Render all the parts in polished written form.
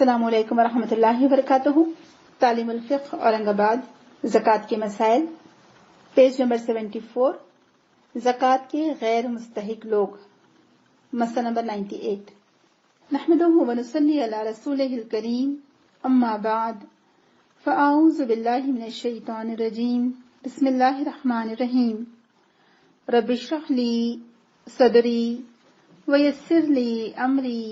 السلام علیکم ورحمۃ اللہ وبرکاتہ۔ تعلیم الفقہ اورنگ آباد، زکوٰۃ کے مسائل، پیج نمبر 74، زکوٰۃ کے غیر مستحق لوگ، مسئلہ نمبر 98۔ نحمدہ ونصلی علی رسولہ الکریم، اما بعد، فاعوذ باللہ من الشیطان الرجیم، بسم اللہ الرحمن الرحیم۔ رب اشرح لی صدری ویسر لی امری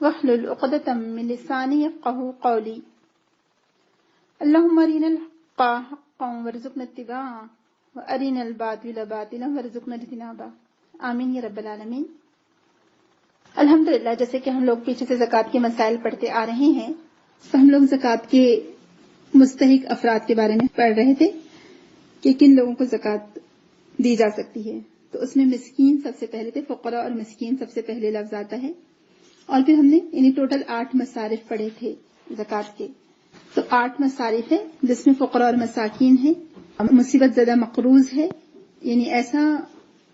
واحلل عقدۃ من لسانی یفقہوا قولی۔ اللہم ارنا الحق حقا وارزقنا اتباعہ وارنا الباطل باطلا وارزقنا اجتنابہ، آمین یا رب العالمین۔ الحمدللہ، جیسے کہ ہم لوگ پیچھے سے زکوٰۃ کے مسائل پڑھتے آ رہے ہیں، تو ہم لوگ زکوٰۃ کے مستحق افراد کے بارے میں پڑھ رہے تھے کہ کن لوگوں کو زکوٰۃ دی جا سکتی ہے۔ تو اس میں مسکین سب سے پہلے تھے، فقراء اور مسکین سب سے پہلے لفظ آتا ہے، اور پھر ہم نے ٹوٹل 8 مصارف پڑھے تھے زکوٰۃ کے۔ تو 8 مصارف ہیں جس میں فقراء اور مساکین ہیں، مصیبت زدہ مقروض ہے، یعنی ایسا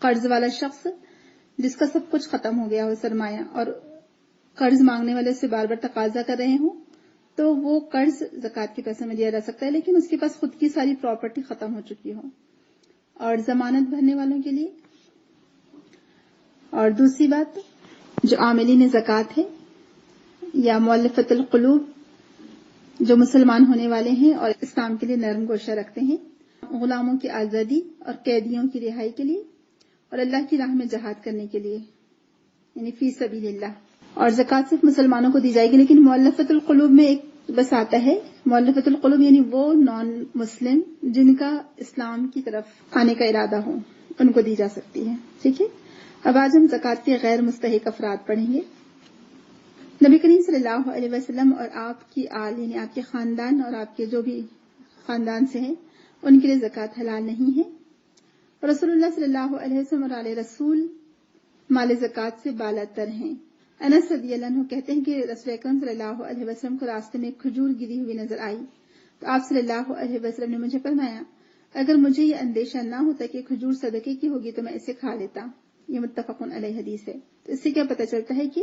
قرض والا شخص جس کا سب کچھ ختم ہو گیا ہو، سرمایہ، اور قرض مانگنے والے سے بار بار تقاضا کر رہے ہوں، تو وہ قرض زکوٰۃ کے پیسے میں دیا جا سکتا ہے، لیکن اس کے پاس خود کی ساری پراپرٹی ختم ہو چکی ہو۔ اور ضمانت بھرنے والوں کے لیے، اور دوسری بات جو عاملین زکوٰۃ ہے یا مؤلفۃ القلوب، جو مسلمان ہونے والے ہیں اور اسلام کے لیے نرم گوشہ رکھتے ہیں، غلاموں کی آزادی اور قیدیوں کی رہائی کے لیے، اور اللہ کی راہ میں جہاد کرنے کے لیے، یعنی فی سبیل اللہ۔ اور زکوٰۃ صرف مسلمانوں کو دی جائے گی، لیکن مؤلفۃ القلوب میں ایک بس آتا ہے، مؤلفۃ القلوب یعنی وہ نان مسلم جن کا اسلام کی طرف آنے کا ارادہ ہو، ان کو دی جا سکتی ہے۔ ٹھیک ہے، اب آج ہم زکوٰۃ کے غیر مستحق افراد پڑھیں گے۔ نبی کریم صلی اللہ علیہ وسلم اور آپ کی آل، یعنی آپ کے خاندان اور آپ کے جو بھی خاندان سے ہیں، ان کے لیے زکوٰۃ حلال نہیں ہے۔ رسول اللہ صلی اللہ علیہ وسلم اور آل رسول مال زکوٰۃ سے بالاتر ہیں۔ انس رضی اللہ عنہ کہتے ہیں کہ رسول اکرم صلی اللہ علیہ وسلم کو راستے میں کھجور گری ہوئی نظر آئی، تو آپ صلی اللہ علیہ وسلم نے مجھے فرمایا، اگر مجھے یہ اندیشہ نہ ہوتا کہ کھجور صدقے کی ہوگی تو میں اسے کھا لیتا۔ یہ متفق علیہ حدیث ہے۔ تو اس سے کیا پتہ چلتا ہے کہ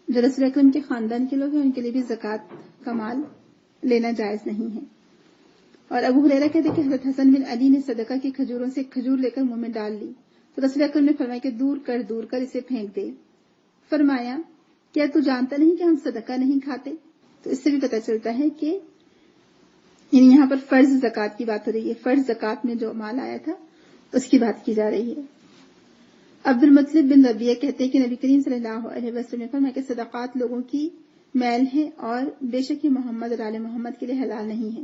جو رسول اکرم کے خاندان کے لوگ ہیں ان کے لیے بھی زکوٰۃ کا مال لینا جائز نہیں ہے۔ اور ابو ہریرہ کہتے ہیں کہ حضرت حسن بن علی نے صدقہ کی کھجوروں سے کھجور لے کر منہ میں ڈال لی، تو رسول اکرم نے فرمایا کہ دور کر اسے پھینک دے۔ فرمایا، کیا تو جانتا نہیں کہ ہم صدقہ نہیں کھاتے؟ تو اس سے بھی پتہ چلتا ہے کہ یعنی یہاں پر فرض زکوٰۃ کی بات ہو رہی ہے، فرض زکوٰۃ میں جو مال آیا تھا اس کی بات کی جا رہی ہے۔ عبد المطلب بن ربیعہ کہتے ہیں کہ نبی کریم صلی اللہ علیہ وسلم نے فرمایا کہ صدقات لوگوں کی میل ہیں، اور بے شک یہ محمد اور آل محمد کے لیے حلال نہیں ہے۔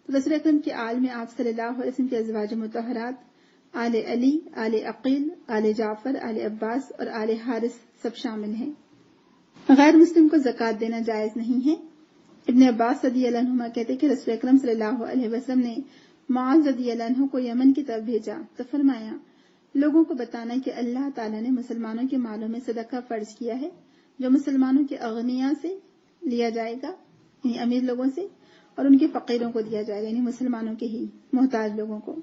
تو رسول اکرم کے آل میں آپ صلی اللہ علیہ وسلم کے ازواج مطہرات، آل علی، آل عقیل، آل جعفر، آل عباس اور آل حارث سب شامل ہیں۔ غیر مسلم کو زکوٰۃ دینا جائز نہیں ہے۔ ابن عباس رضی اللہ عنہما کہتے ہیں کہ رسول اکرم صلی اللہ علیہ وسلم نے معاذ رضی اللہ عنہ کو یمن کی طرف بھیجا تو فرمایا، لوگوں کو بتانا کہ اللہ تعالیٰ نے مسلمانوں کے مالوں میں صدقہ فرض کیا ہے، جو مسلمانوں کے اغنیاء سے لیا جائے گا، یعنی امیر لوگوں سے، اور ان کے فقیروں کو دیا جائے گا، یعنی مسلمانوں کے ہی محتاج لوگوں کو۔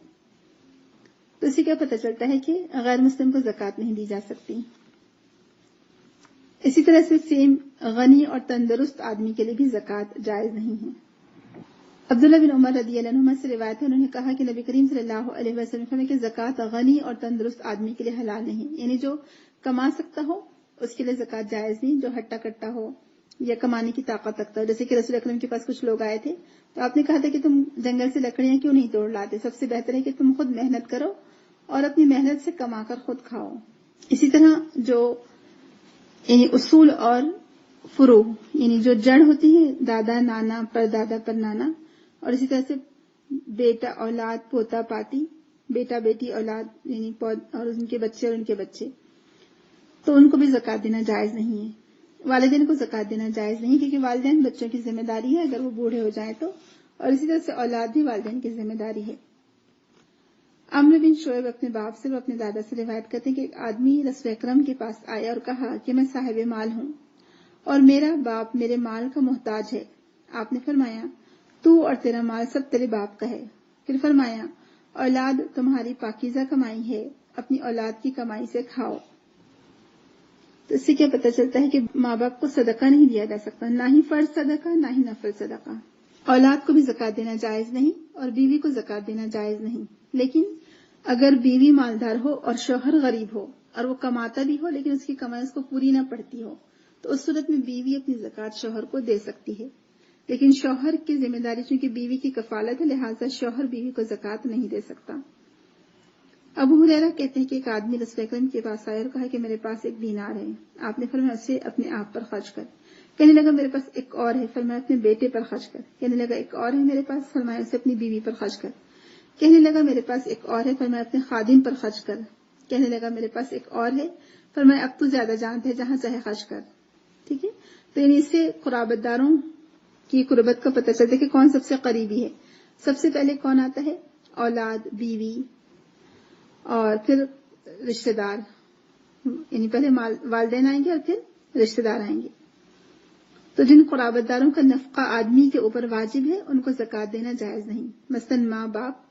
تو اس سے کیا پتہ چلتا ہے کہ غیر مسلم کو زکوٰۃ نہیں دی جا سکتی۔ اسی طرح سے سیم غنی اور تندرست آدمی کے لیے بھی زکوٰۃ جائز نہیں ہے۔ عبداللہ بن عمر رضی اللہ عنہما سے روایت ہے، انہوں نے کہا کہ نبی کریم صلی اللہ علیہ وسلم فرمایا کہ زکوٰۃ غنی اور تندرست آدمی کے لیے حلال نہیں، یعنی جو کما سکتا ہو اس کے لیے زکوٰۃ جائز نہیں، جو ہٹا کٹا ہو یا کمانے کی طاقت رکھتا ہو۔ جیسے کہ رسول اکرم کے پاس کچھ لوگ آئے تھے تو آپ نے کہا تھا کہ تم جنگل سے لکڑیاں کیوں نہیں توڑ لاتے، سب سے بہتر ہے کہ تم خود محنت کرو اور اپنی محنت سے کما کر خود کھاؤ۔ اسی طرح جو یعنی اصول اور فروع، یعنی جو جڑ ہوتی ہے، دادا نانا پر دادا پر نانا، اور اسی طرح سے بیٹا اولاد پوتا پاتی، بیٹا بیٹی اولاد، یعنی اور ان کے بچے اور ان کے بچے، تو ان کو بھی زکوٰۃ دینا جائز نہیں ہے۔ والدین کو زکوٰۃ دینا جائز نہیں، کیونکہ والدین بچوں کی ذمہ داری ہے اگر وہ بوڑھے ہو جائیں تو، اور اسی طرح سے اولاد بھی والدین کی ذمہ داری ہے۔ عمرو بن شعیب اپنے باپ سے اور اپنے دادا سے روایت کرتے ہیں کہ ایک آدمی رسول اکرم کے پاس آیا اور کہا کہ میں صاحب مال ہوں اور میرا باپ میرے مال کا محتاج ہے۔ آپ نے فرمایا، تو اور تیرا مال سب تیرے باپ کا ہے۔ پھر فرمایا، اولاد تمہاری پاکیزہ کمائی ہے، اپنی اولاد کی کمائی سے کھاؤ۔ تو اس سے کیا پتہ چلتا ہے کہ ماں باپ کو صدقہ نہیں دیا جا سکتا، نہ ہی فرض صدقہ نہ ہی نفل صدقہ. اولاد کو بھی زکوٰۃ دینا جائز نہیں اور بیوی کو زکوٰۃ دینا جائز نہیں. لیکن اگر بیوی مالدار ہو اور شوہر غریب ہو اور وہ کماتا بھی ہو لیکن اس کی کمائی اس کو پوری نہ پڑتی ہو تو اس صورت میں بیوی اپنی زکوٰۃ شوہر کو دے سکتی ہے. لیکن شوہر کی ذمہ داری چونکہ بیوی کی کفالت ہے، لہٰذا شوہر بیوی کو زکوٰۃ نہیں دے سکتا. ابو ہریرہ کہتے ہیں کہ ایک آدمی رسول اکرم کے پاس آیا اور کہا کہ میرے پاس ایک دینار ہے. آپ نے فرمایا اسے اپنے آپ پر خرچ کر. کہنے لگا میرے پاس ایک اور ہے. فرمایا اپنے بیٹے پر خرچ کر. کہنے لگا ایک اور ہے میرے پاس. فرمایا اسے اپنی بیوی پر خرچ کر. کہنے لگا میرے پاس ایک اور ہے. فرمایا اپنے خادم پر خرچ کر. کہنے لگا میرے پاس ایک اور ہے. فرمایا اب تو زیادہ جانتا ہے، جہاں چاہے خرچ کر. ٹھیک ہے، تو یعنی اس سے قرابت داروں کی قربت کا پتہ چلتا ہے کہ کون سب سے قریبی ہے. سب سے پہلے کون آتا ہے؟ اولاد، بیوی اور پھر رشتہ دار. یعنی پہلے والدین آئیں گے اور پھر رشتہ دار آئیں گے. تو جن قرابت داروں کا نفقہ آدمی کے اوپر واجب ہے ان کو زکوٰۃ دینا جائز نہیں. مثلاً ماں باپ،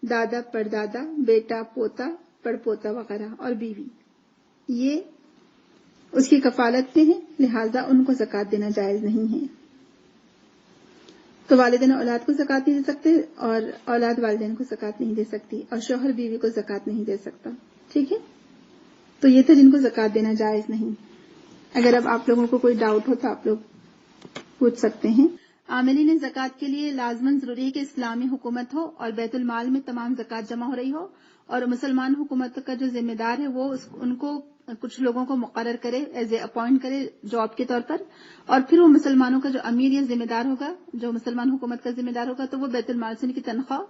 دادا پردادا، بیٹا پوتا پڑپوتا وغیرہ اور بیوی، یہ اس کی کفالت میں ہے، لہذا ان کو زکوٰۃ دینا جائز نہیں ہے. تو والدین اولاد کو زکوٰۃ نہیں دے سکتے اور اولاد والدین کو زکوٰۃ نہیں دے سکتی اور شوہر بیوی کو زکوٰۃ نہیں دے سکتا. ٹھیک ہے، تو یہ تھا جن کو زکوٰۃ دینا جائز نہیں. اگر اب آپ لوگوں کو کوئی ڈاؤٹ ہو تو آپ لوگ پوچھ سکتے ہیں. عاملین زکوٰۃ کے لیے لازماً ضروری ہے کہ اسلامی حکومت ہو اور بیت المال میں تمام زکوٰۃ جمع ہو رہی ہو، اور مسلمان حکومت کا جو ذمہ دار ہے وہ ان کو کچھ لوگوں کو مقرر کرے، ایز اے اپوائنٹ کرے جاب کے طور پر، اور پھر وہ مسلمانوں کا جو امیر یا ذمہ دار ہوگا، جو مسلمان حکومت کا ذمہ دار ہوگا، تو وہ بیت المال سے ان کی تنخواہ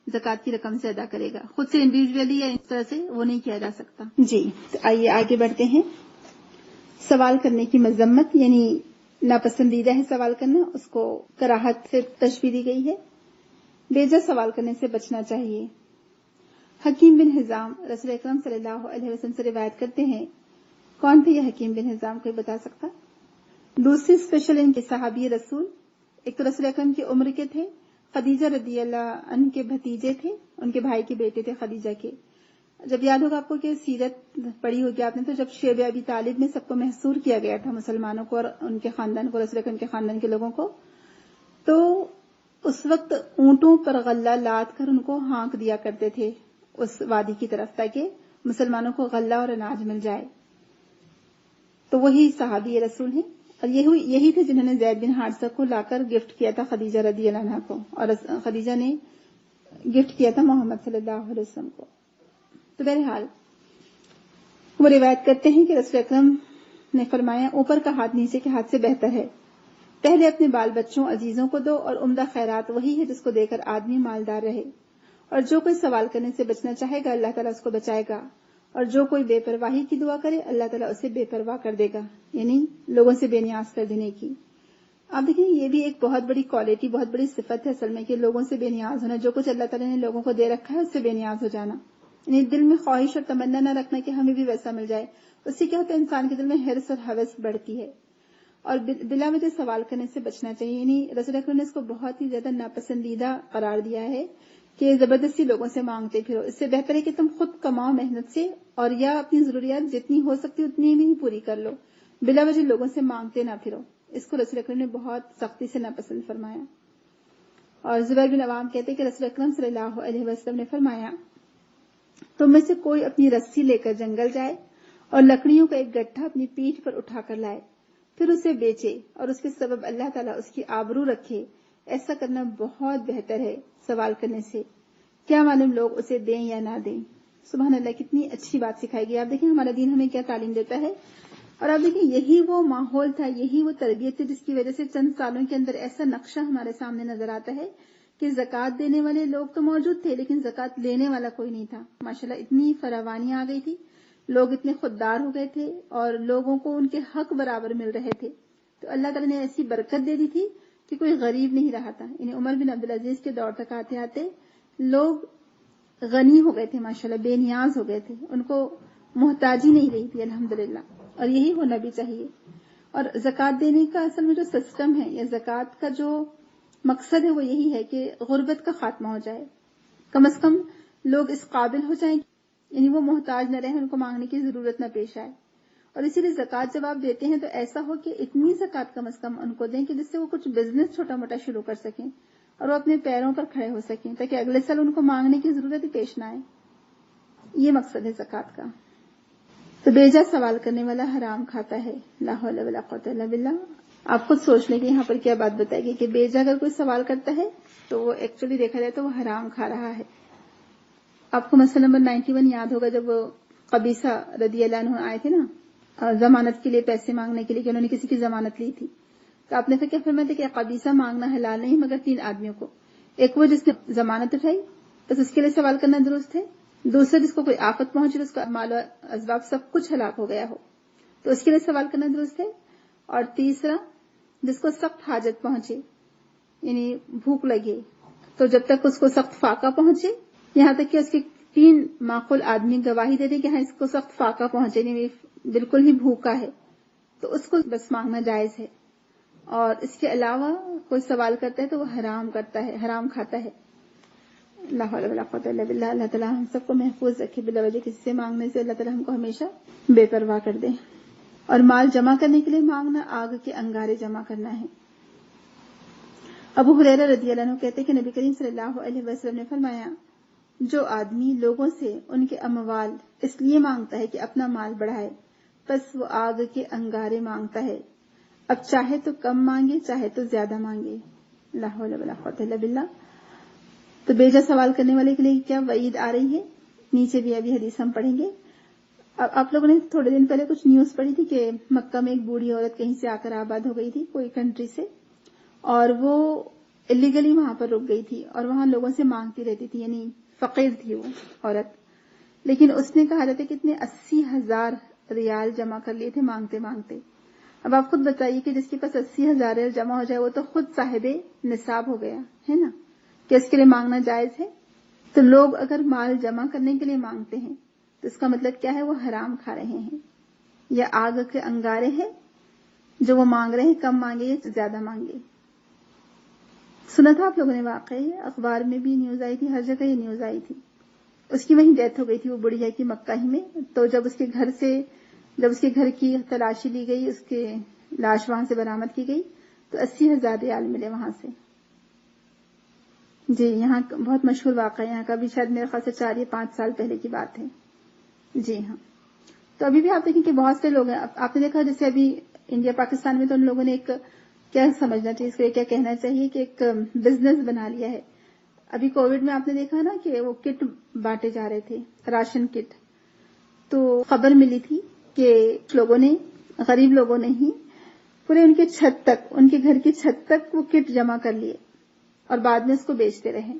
زکوٰۃ کی رقم سے ادا کرے گا. خود سے انڈیویجولی یا اس طرح سے وہ نہیں کیا جا سکتا. جی، تو آئیے آگے بڑھتے ہیں. سوال کرنے کی مذمت، یعنی ناپسندیدہ ہے سوال کرنا، اس کو کراہت سے تشبیہ دی گئی ہے. بیجا سوال کرنے سے بچنا چاہیے. حکیم بن حزام رسول اکرم صلی اللہ علیہ وسلم سے روایت کرتے ہیں. کون تھے یہ حکیم بن حزام، کوئی بتا سکتا؟ دوسری اسپیشل ان کے صحابی رسول، ایک تو رسول اکرم کی عمر کے تھے، خدیجہ رضی اللہ عنہ کے بھتیجے تھے، ان کے بھائی کے بیٹے تھے خدیجہ کے. جب یاد ہوگا آپ کو کہ سیرت پڑھی ہوگی آپ نے، تو جب شیب ابی طالب میں سب کو محصور کیا گیا تھا، مسلمانوں کو اور ان کے خاندان کو، رسول اکرم کے خاندان کے لوگوں کو، تو اس وقت اونٹوں پر غلہ لاد کر ان کو ہانک دیا کرتے تھے اس وادی کی طرف تاکہ مسلمانوں کو غلہ اور اناج مل جائے. تو وہی صحابی رسول ہیں، اور یہی تھے جنہوں نے زید بن حارثہ کو لا کر گفٹ کیا تھا خدیجہ رضی اللہ عنہا کو، اور خدیجہ نے گفٹ کیا تھا محمد صلی اللہ علیہ وسلم کو. تو بہرحال وہ روایت کرتے ہیں کہ رسول اکرم نے فرمایا اوپر کا ہاتھ نیچے کے ہاتھ سے بہتر ہے. پہلے اپنے بال بچوں عزیزوں کو دو، اور عمدہ خیرات وہی ہے جس کو دے کر آدمی مالدار رہے. اور جو کوئی سوال کرنے سے بچنا چاہے گا اللہ تعالیٰ اس کو بچائے گا، اور جو کوئی بے پرواہی کی دعا کرے اللہ تعالیٰ اسے بے پرواہ کر دے گا، یعنی لوگوں سے بے نیاز کر دینے کی. آپ دیکھیں یہ بھی ایک بہت بڑی کوالٹی، بہت بڑی صفت ہے اصل میں، کہ لوگوں سے بے نیاز ہونا. جو کچھ اللہ تعالیٰ نے لوگوں کو دے رکھا ہے اس سے بے نیاز ہو جانا، یعنی دل میں خواہش اور تمنا نہ رکھنا کہ ہمیں بھی ویسا مل جائے. اس سے کیا ہوتا ہے، انسان کے دل میں حرص اور ہوس بڑھتی ہے. اور بلا وجہ سوال کرنے سے بچنا چاہیے. یعنی رسول اکرم نے اس کو بہت ہی زیادہ ناپسندیدہ قرار دیا ہے کہ زبردستی لوگوں سے مانگتے پھرو. اس سے بہتر ہے کہ تم خود کماؤ محنت سے، اور یا اپنی ضروریات جتنی ہو سکتی اتنی بھی پوری کر لو، بلا وجہ لوگوں سے مانگتے نہ پھرو. اس کو رسول اکرم نے بہت سختی سے ناپسند فرمایا. اور زبیر بن عوام کہتے کہ رسول اکرم صلی اللہ علیہ وسلم نے فرمایا تم میں سے کوئی اپنی رسی لے کر جنگل جائے اور لکڑیوں کا ایک گٹھا اپنی پیٹھ پر اٹھا کر لائے، پھر اسے بیچے اور اس کے سبب اللہ تعالیٰ اس کی آبرو رکھے. ایسا کرنا بہت بہتر ہے سوال کرنے سے. کیا معلوم لوگ اسے دیں یا نہ دیں. سبحان اللہ، کتنی اچھی بات سکھائی گئی. آپ دیکھیں ہمارا دین ہمیں کیا تعلیم دیتا ہے. اور آپ دیکھیں یہی وہ ماحول تھا، یہی وہ تربیت تھی جس کی وجہ سے چند سالوں کے اندر ایسا نقشہ ہمارے سامنے نظر آتا ہے کہ زکوٰۃ دینے والے لوگ تو موجود تھے لیکن زکوٰۃ لینے والا کوئی نہیں تھا. ماشاءاللہ اتنی فراوانی آ گئی تھی، لوگ اتنے خوددار ہو گئے تھے اور لوگوں کو ان کے حق برابر مل رہے تھے. تو اللہ تعالیٰ نے ایسی برکت دے دی تھی کہ کوئی غریب نہیں رہا تھا. یعنی عمر بن عبدالعزیز کے دور تک آتے آتے لوگ غنی ہو گئے تھے، ماشاءاللہ بے نیاز ہو گئے تھے، ان کو محتاجی نہیں رہی تھی الحمدللہ. اور یہی ہونا بھی چاہیے. اور زکوٰۃ دینے کا اصل میں جو سسٹم ہے یا زکوٰۃ کا جو مقصد ہے وہ یہی ہے کہ غربت کا خاتمہ ہو جائے. کم از کم لوگ اس قابل ہو جائیں، یعنی وہ محتاج نہ رہیں، ان کو مانگنے کی ضرورت نہ پیش آئے. اور اسی لیے زکوٰۃ جب آپ دیتے ہیں تو ایسا ہو کہ اتنی زکوٰۃ کم از کم ان کو دیں کہ جس سے وہ کچھ بزنس چھوٹا موٹا شروع کر سکیں اور وہ اپنے پیروں پر کھڑے ہو سکیں، تاکہ اگلے سال ان کو مانگنے کی ضرورت ہی پیش نہ آئے. یہ مقصد ہے زکوٰۃ کا. تو بیجا سوال کرنے والا حرام کھاتا ہے. لا حول ولا قوت الا باللہ. آپ خود سوچ لیں کہ یہاں پر کیا بات بتائے گی کہ بیجا اگر کوئی سوال کرتا ہے تو وہ ایکچولی دیکھا جائے تو وہ حرام کھا رہا ہے. آپ کو مسئلہ نمبر 91 یاد ہوگا جب وہ قبیصہ رضی اللہ عنہ آئے تھے نا ضمانت کے لیے، پیسے مانگنے کے لیے کہ انہوں نے کسی کی ضمانت لی تھی. تو آپ نے کیا فرمایا تھا کہ قبیصہ مانگنا حلال نہیں مگر 3 آدمیوں کو. ایک وہ جس نے ضمانت اٹھائی، بس اس کے لیے سوال کرنا درست ہے. دوسرا جس کو کوئی آفت پہنچی، اس کا مال و اسباب سب کچھ ہلاک ہو گیا ہو تو اس کے لیے سوال کرنا درست ہے. اور تیسرا جس کو سخت حاجت پہنچے، یعنی بھوک لگے، تو جب تک اس کو سخت فاقہ پہنچے، یہاں تک کہ اس کے 3 معقول آدمی گواہی دے دیں کہ ہاں اس کو سخت فاقہ پہنچے، یعنی بالکل ہی بھوکا ہے، تو اس کو بس مانگنا جائز ہے. اور اس کے علاوہ کوئی سوال کرتا ہے تو وہ حرام کرتا ہے، حرام کھاتا ہے. لا حول ولا قوت الا باللہ. اللہ تعالیٰ ہم سب کو محفوظ رکھے بلا وجہ کسی سے مانگنے سے. اللہ تعالیٰ ہم کو ہمیشہ بے پرواہ کر دے. اور مال جمع کرنے کے لیے مانگنا آگ کے انگارے جمع کرنا ہے. ابو ہریرہ رضی اللہ عنہ کہتے ہیں کہ نبی کریم صلی اللہ علیہ وسلم نے فرمایا، جو آدمی لوگوں سے ان کے اموال اس لیے مانگتا ہے کہ اپنا مال بڑھائے، بس وہ آگ کے انگارے مانگتا ہے. اب چاہے تو کم مانگے چاہے تو زیادہ مانگے. لا حول ولا قوت الا باللہ. تو بیجا سوال کرنے والے کے لیے کیا وعید آ رہی ہے، نیچے بھی ابھی حدیث ہم پڑھیں گے. اب آپ لوگوں نے تھوڑے دن پہلے کچھ نیوز پڑھی تھی کہ مکہ میں ایک بوڑھی عورت کہیں سے آ کر آباد ہو گئی تھی، کوئی کنٹری سے، اور وہ الیگلی وہاں پر رک گئی تھی اور وہاں لوگوں سے مانگتی رہتی تھی، یعنی فقیر تھی وہ عورت. لیکن اس نے کہا جاتا ہے کتنے 80,000 ریال جمع کر لیے تھے مانگتے مانگتے. اب آپ خود بتائیے کہ جس کے پاس 80,000 ریال جمع ہو جائے وہ تو خود صاحب نصاب ہو گیا ہے نا، کہ اس کے لیے مانگنا جائز ہے. تو لوگ اگر مال جمع کرنے کے لیے مانگتے ہیں تو اس کا مطلب کیا ہے، وہ حرام کھا رہے ہیں یا آگ کے انگارے ہیں جو وہ مانگ رہے ہیں. کم مانگے یا زیادہ مانگے. سنا تھا آپ لوگوں نے واقعی، اخبار میں بھی نیوز آئی تھی، ہر جگہ یہ نیوز آئی تھی. اس کی وہیں ڈیتھ ہو گئی تھی وہ بڑھیا کی مکہ ہی میں. تو جب اس کے گھر کی تلاشی لی گئی، اس کے لاش وہاں سے برآمد کی گئی تو 80,000 ریال ملے وہاں سے. جی یہاں بہت مشہور واقعہ، یہاں کا بھی شاید میرے خیال سے 4 یا 5 سال پہلے کی بات ہے. جی ہاں. تو ابھی بھی آپ دیکھیں کہ بہت سے لوگ ہیں. آپ نے دیکھا جیسے ابھی انڈیا پاکستان میں تو ان لوگوں نے ایک کیا سمجھنا چاہیے، اس کو کیا کہنا چاہیے کہ ایک بزنس بنا لیا ہے. ابھی کووڈ میں آپ نے دیکھا نا کہ وہ کٹ بانٹے جا رہے تھے، راشن کٹ. تو خبر ملی تھی کہ لوگوں نے، غریب لوگوں نے ہی پورے ان کے چھت تک، ان کے گھر کی چھت تک وہ کٹ جمع کر لیے اور بعد میں اس کو بیچتے رہے.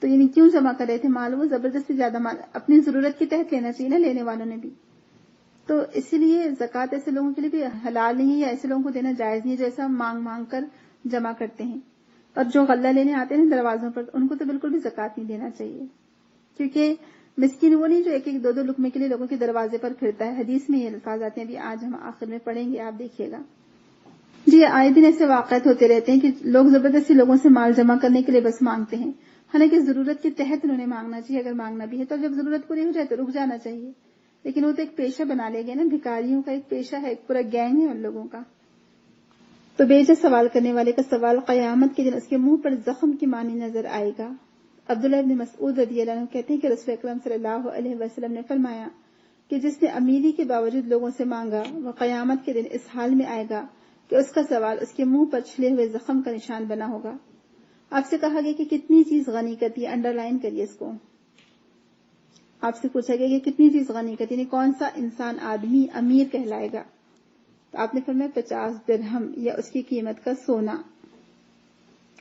تو یعنی کیوں جمع کر رہے تھے مال؟ وہ زبردستی زیادہ مال اپنی ضرورت کے تحت لینا چاہیے نا لینے والوں نے بھی. تو اسی لیے زکوٰۃ ایسے لوگوں کے لیے بھی حلال نہیں ہے، یا ایسے لوگوں کو دینا جائز نہیں ہے جو ایسا مانگ مانگ کر جمع کرتے ہیں. اور جو غلہ لینے آتے ہیں دروازوں پر، ان کو تو بالکل بھی زکوٰۃ نہیں دینا چاہیے، کیونکہ مسکین وہ نہیں جو ایک ایک 2 لقمے کے لیے لوگوں کے دروازے پر پھرتا ہے. حدیث میں یہ الفاظ آتے ہیں، ابھی آج ہم آخر میں پڑھیں گے، آپ دیکھیے گا. جی آئے دن ایسے واقعات ہوتے رہتے ہیں کہ لوگ زبردستی لوگوں سے مال جمع کرنے کے لیے بس مانگتے ہیں. حالانکہ ضرورت کے تحت انہوں نے مانگنا چاہیے، اگر مانگنا بھی ہے تو جب ضرورت پوری ہو جائے تو رک جانا چاہیے. لیکن وہ تو ایک پیشہ بنا لے گئے نا، بھکاریوں کا ایک پیشہ ہے، ایک پورا گینگ ہے ان لوگوں کا. تو بیجا سوال کرنے والے کا سوال قیامت کے دن اس کے منہ پر زخم کی مانی نظر آئے گا. عبداللہ ابن مسعود رضی اللہ عنہ کہتے ہیں کہ رسول اکرم صلی اللہ علیہ وسلم نے فرمایا کہ جس نے امیری کے باوجود لوگوں سے مانگا وہ قیامت کے دن اس حال میں آئے گا کہ اس کا سوال اس کے منہ پر چھلے ہوئے زخم کا نشان بنا ہوگا. آپ سے کہا گیا کہ کتنی چیز غنی کرتی ہے، انڈر لائن کریے اس کو. آپ سے پوچھا گیا کہ کتنی چیز غنی کرتی ہے، یعنی کون سا انسان آدمی امیر کہلائے گا؟ تو آپ نے فرمایا 50 درہم یا اس کی قیمت کا سونا.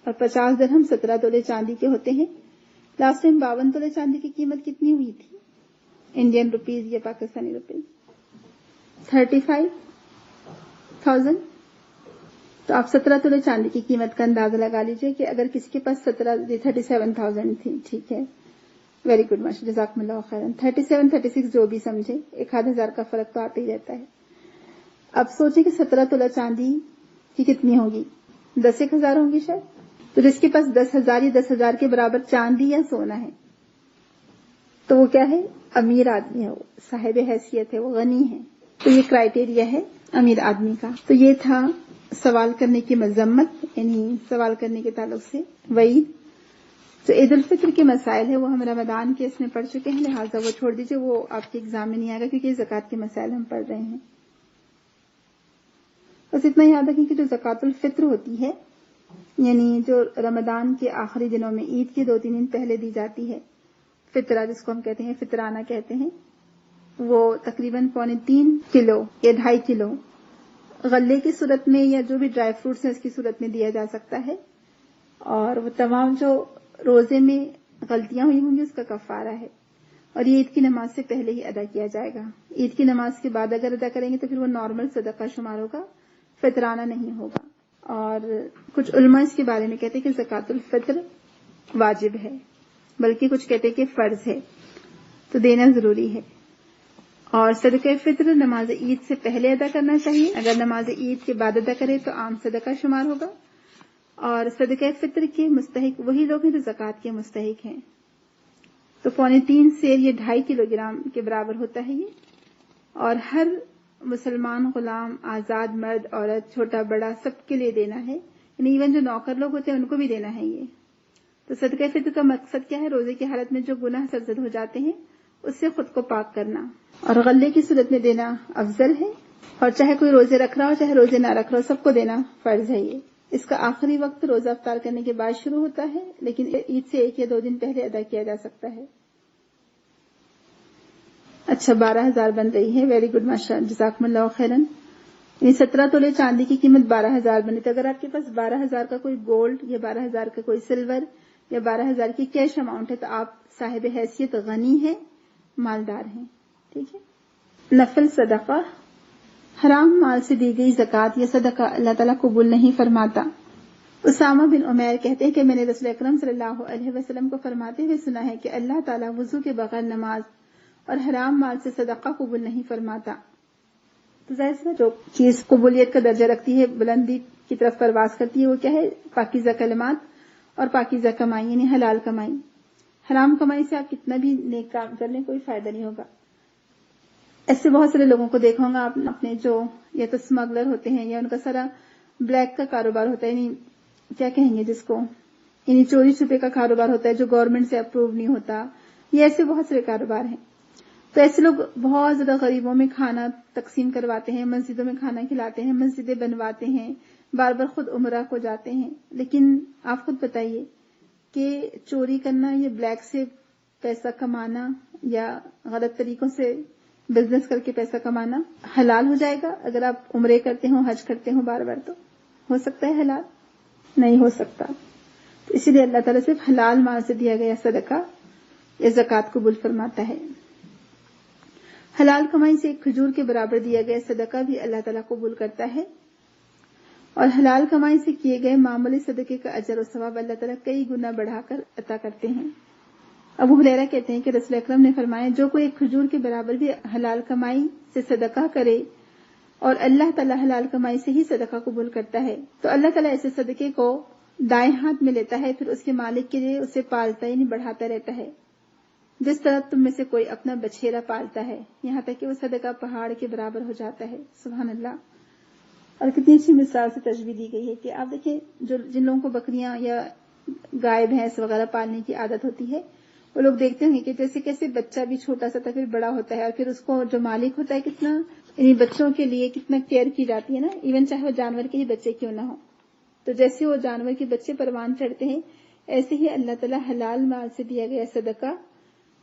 اور 50 درہم 17 تولے چاندی کے ہوتے ہیں. لاسٹ ٹائم 52 تولے چاندی کی قیمت کتنی ہوئی تھی انڈین روپیز یا پاکستانی روپیز؟ 35,000. تو آپ 17 تولے چاندی کی قیمت کا اندازہ لگا لیجئے کہ اگر کسی کے پاس 37,000 تھی، ٹھیک ہے، ویری گڈ ماشاء اللہ، جزاکم اللہ خیرا. 37 36 جو بھی سمجھے، 1,000 کا فرق تو آتا ہی رہتا ہے. اب سوچیں کہ 17 تولہ چاندی کی کتنی ہوگی؟ 10,000 ہوں گی شاید. تو جس کے پاس 10,000 یا 10,000 کے برابر چاندی یا سونا ہے تو وہ کیا ہے؟ امیر آدمی ہے، وہ صاحب حیثیت ہے، وہ غنی ہے. تو یہ کرائٹیریا ہے امیر آدمی کا. تو یہ تھا سوال کرنے کی مذمت، یعنی سوال کرنے کے تعلق سے وعید. جو عید الفطر کے مسائل ہے وہ ہم رمضان کے اس میں پڑھ چکے ہیں، لہٰذا وہ چھوڑ دیجئے، وہ آپ کے ایگزام میں نہیں آئے گا کیونکہ یہ زکوٰۃ کے مسائل ہم پڑھ رہے ہیں. بس اتنا یاد رکھیں کہ جو زکوٰۃ الفطر ہوتی ہے، یعنی جو رمضان کے آخری دنوں میں عید کے 2-3 دن پہلے دی جاتی ہے، فطرہ جس کو ہم کہتے ہیں، فطرانہ کہتے ہیں، وہ تقریباً 3.25 کلو یا 2.5 کلو غلے کی صورت میں یا جو بھی ڈرائی فروٹس ہیں اس کی صورت میں دیا جا سکتا ہے. اور وہ تمام جو روزے میں غلطیاں ہوئی ہوں گی اس کا کفارہ ہے، اور یہ عید کی نماز سے پہلے ہی ادا کیا جائے گا. عید کی نماز کے بعد اگر ادا کریں گے تو پھر وہ نارمل صدقہ شمار ہوگا، فطرانہ نہیں ہوگا. اور کچھ علماء اس کے بارے میں کہتے ہیں کہ زکوٰۃ الفطر واجب ہے، بلکہ کچھ کہتے ہیں کہ فرض ہے، تو دینا ضروری ہے. اور صدقہ فطر نماز عید سے پہلے ادا کرنا چاہیے، اگر نماز عید کے بعد ادا کرے تو عام صدقہ شمار ہوگا. اور صدقہ فطر کے مستحق وہی لوگ ہیں جو زکوٰۃ کے مستحق ہیں. تو 3.25 سیر یہ 2.5 کلو گرام کے برابر ہوتا ہے یہ، اور ہر مسلمان غلام، آزاد مرد، عورت، چھوٹا بڑا سب کے لیے دینا ہے، یعنی ایون جو نوکر لوگ ہوتے ہیں ان کو بھی دینا ہے یہ. تو صدقہ فطر کا مقصد کیا ہے؟ روزے کی حالت میں جو گناہ سرزد ہو جاتے ہیں اس سے خود کو پاک کرنا، اور غلے کی صورت میں دینا افضل ہے. اور چاہے کوئی روزے رکھ رہا ہو چاہے روزے نہ رکھ رہا ہو، سب کو دینا فرض ہے یہ. اس کا آخری وقت روزہ افطار کرنے کے بعد شروع ہوتا ہے، لیکن عید سے 1 یا 2 دن پہلے ادا کیا جا سکتا ہے. اچھا، 12,000 بن رہی ہے. ویری گڈ، ماشاء اللہ، جزاکم اللہ خیرن. یعنی 17 تولے چاندی کی قیمت 12,000 بنی. تو اگر آپ کے پاس 12,000 کا کوئی گولڈ یا 12,000 کا کوئی سلور یا 12,000 کی کیش اماؤنٹ ہے تو آپ صاحب حیثیت غنی ہیں، مالدار ہیں. ٹھیک ہے. نفل صدقہ، حرام مال سے دی گئی زکوٰۃ یا صدقہ اللہ تعالیٰ قبول نہیں فرماتا. اسامہ بن عمیر کہتے ہیں کہ میں نے رسول اکرم صلی اللہ علیہ وسلم کو فرماتے ہوئے سنا ہے کہ اللہ تعالیٰ وضو کے بغیر نماز اور حرام مال سے صدقہ قبول نہیں فرماتا. تو ظاہر سے جو چیز قبولیت کا درجہ رکھتی ہے، بلندی کی طرف پرواز کرتی ہے، وہ کیا ہے؟ پاکیزہ کلمات اور پاکیزہ کمائی، یعنی حلال کمائی. حرام کمائی سے آپ کتنا بھی نیک کام کر لیں کوئی فائدہ نہیں ہوگا. ایسے بہت سارے لوگوں کو دیکھا ہوگا آپ اپنے، جو یا تو اسمگلر ہوتے ہیں یا ان کا سارا بلیک کا کاروبار ہوتا ہے، یعنی کیا کہیں گے جس کو، یعنی چوری چھپے کا کاروبار ہوتا ہے جو گورنمنٹ سے اپروو نہیں ہوتا. یہ ایسے بہت سارے کاروبار ہیں. تو ایسے لوگ بہت زیادہ غریبوں میں کھانا تقسیم کرواتے ہیں، مسجدوں میں کھانا کھلاتے ہیں، مسجدیں بنواتے ہیں، بار بار خود عمرہ کو جاتے ہیں. لیکن آپ خود بتائیے کہ چوری کرنا یا بلیک سے پیسہ کمانا یا غلط طریقوں سے بزنس کر کے پیسہ کمانا حلال ہو جائے گا؟ اگر آپ عمرے کرتے ہوں، حج کرتے ہوں بار بار، تو ہو سکتا ہے حلال؟ نہیں ہو سکتا. تو اسی لیے اللہ تعالیٰ صرف حلال مال سے دیا گیا صدقہ یا زکوٰۃ قبول فرماتا ہے. حلال کمائی سے ایک کھجور کے برابر دیا گیا صدقہ بھی اللہ تعالیٰ قبول کرتا ہے، اور حلال کمائی سے کیے گئے معمولی صدقے کا اجر و ثواب اللہ تعالیٰ کئی گنا بڑھا کر عطا کرتے ہیں. ابو ہریرہ کہتے ہیں کہ رسول اکرم نے فرمایا، جو کوئی ایک کھجور کے برابر بھی حلال کمائی سے صدقہ کرے اور اللہ تعالیٰ حلال کمائی سے ہی صدقہ قبول کرتا ہے، تو اللہ تعالیٰ ایسے صدقے کو دائیں ہاتھ میں لیتا ہے، پھر اس کے مالک کے لیے اسے پالتا، یعنی بڑھاتا رہتا ہے، جس طرح تم میں سے کوئی اپنا بچھیرا پالتا ہے، یہاں تک کہ وہ صدقہ پہاڑ کے برابر ہو جاتا ہے. سبحان اللہ. اور کتنی اچھی مثال سے تشبیہ دی گئی ہے کہ آپ دیکھیں، جن لوگوں کو بکریاں یا گائے بھینس وغیرہ پالنے کی عادت ہوتی ہے، وہ لوگ دیکھتے ہیں کہ جیسے کیسے بچہ بھی چھوٹا سا تھا پھر بڑا ہوتا ہے، اور پھر اس کو جو مالک ہوتا ہے کتنا، یعنی بچوں کے لیے کتنا کیئر کی جاتی ہے نا، ایون چاہے وہ جانور کے ہی بچے کیوں نہ ہو. تو جیسے وہ جانور کے بچے پروان چڑھتے ہیں، ایسے ہی اللہ تعالیٰ حلال مال سے دیا گیا صدقہ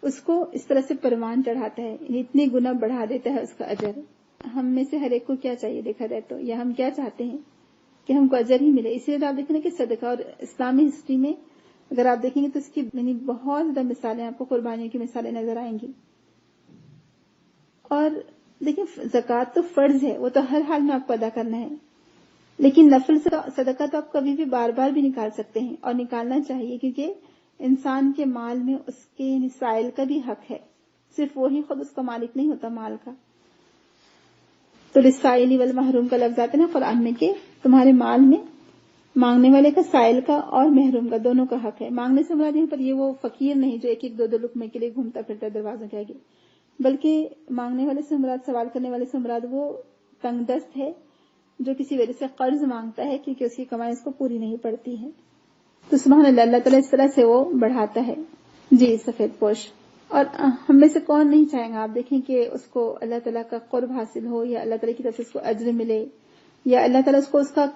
اس کو اس طرح سے پروان چڑھاتا ہے، یعنی اتنے گنا بڑھا دیتا ہے اس کا اجر. ہم میں سے ہر ایک کو کیا چاہیے دیکھا جائے تو، یا ہم کیا چاہتے ہیں کہ ہم کو اجر ہی ملے. اسی لیے آپ دیکھیں نا کہ صدقہ، اور اسلامی ہسٹری میں اگر آپ دیکھیں گے تو اس کی یعنی بہت زیادہ مثالیں آپ کو قربانیوں کی مثالیں نظر آئیں گی. اور دیکھیں، زکوٰۃ تو فرض ہے، وہ تو ہر حال میں آپ کو ادا کرنا ہے، لیکن نفل صدقہ تو آپ کبھی بھی بار بار بھی نکال سکتے ہیں، اور نکالنا چاہیے، کیونکہ انسان کے مال میں اس کے سائل کا بھی حق ہے، صرف وہی خود اس کا مالک نہیں ہوتا مال کا. تو للسائل والمحروم کا لفظ آتا ہے نا قرآن میں کہ تمہارے مال میں مانگنے والے کا، سائل کا اور محروم کا، دونوں کا حق ہے. مانگنے سے مراد یہاں پر یہ وہ فقیر نہیں جو ایک ایک دو لقمے کے لیے گھومتا پھرتا دروازوں کے آگے، بلکہ مانگنے والے سے مراد، سوال کرنے والے سے مراد وہ تنگ دست ہے جو کسی وجہ سے قرض مانگتا ہے کیونکہ اس کی کمائی اس کو پوری نہیں پڑتی ہے. تو سبحان اللہ، اللہ تعالیٰ اس طرح سے وہ بڑھاتا ہے. جی، سفید پوش. اور ہم میں سے کون نہیں چاہیں گا، آپ دیکھیں کہ اس کو اللہ تعالیٰ کا قرب حاصل ہو، یا اللہ تعالیٰ کی طرف سے اس کو اجر ملے، یا اللہ تعالیٰ اس کو اس کا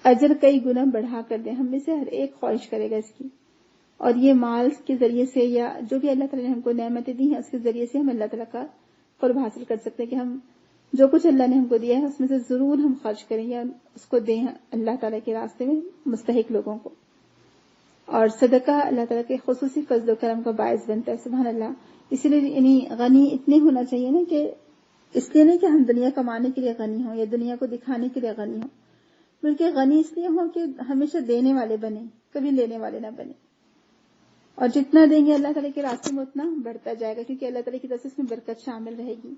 اجر کئی گنا بڑھا کر دے. ہم میں سے ہر ایک خواہش کرے گا اس کی. اور یہ مال کے ذریعے سے یا جو بھی اللہ تعالیٰ نے ہم کو نعمتیں دی ہیں اس کے ذریعے سے ہم اللہ تعالیٰ کا قرب حاصل کر سکتے ہیں کہ ہم جو کچھ اللہ نے ہم کو دیا ہے اس میں سے ضرور ہم خرچ کریں یا اس کو دیں اللہ تعالیٰ کے راستے میں مستحق لوگوں کو. اور صدقہ اللہ تعالیٰ کے خصوصی فضل و کرم کا باعث بنتا ہے. سبحان اللہ. اسی لیے یعنی غنی اتنے ہونا چاہیے نا کہ اس لیے نہیں کہ ہم دنیا کمانے کے لیے غنی ہوں یا دنیا کو دکھانے کے لیے غنی ہوں، بلکہ غنی اس لیے ہوں کہ ہمیشہ دینے والے بنے، کبھی لینے والے نہ بنے. اور جتنا دیں گے اللہ تعالیٰ کے راستے میں اتنا بڑھتا جائے گا، کیونکہ اللہ تعالیٰ کی طرف سے اس میں برکت شامل رہے گی.